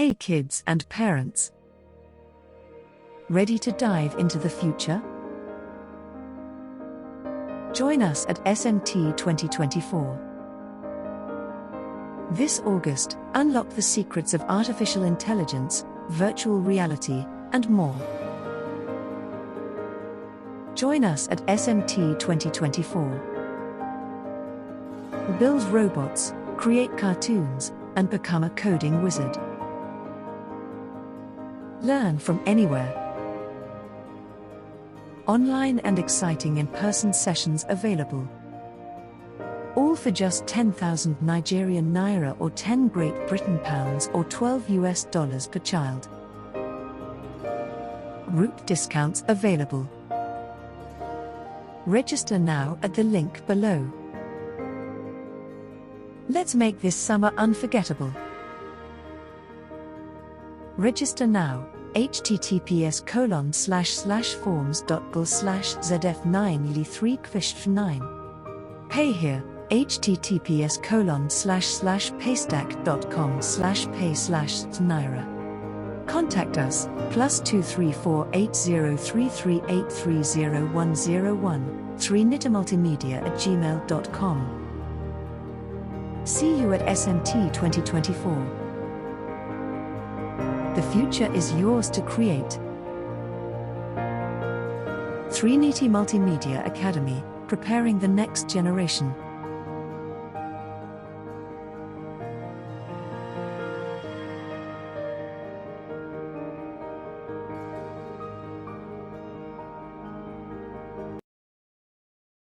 Hey kids and parents! Ready to dive into the future? Join us at SMT 2024. This August, unlock the secrets of artificial intelligence, virtual reality, and more. Join us at SMT 2024. Build robots, create cartoons, and become a coding wizard. Learn from anywhere. Online and exciting in-person sessions available. All for just 10,000 Nigerian naira or 10 Great Britain pounds or $12 per child. Group discounts available. Register now at the link below. Let's make this summer unforgettable. Register now, https://forms.gl/zf9li3kvish9. Pay here, https://paystack.com/pay/naira. Contact us, +234 8033830101, 3nittamultimedia@gmail.com. See you at SMT 2024. The future is yours to create. Trinity Multimedia Academy, preparing the next generation.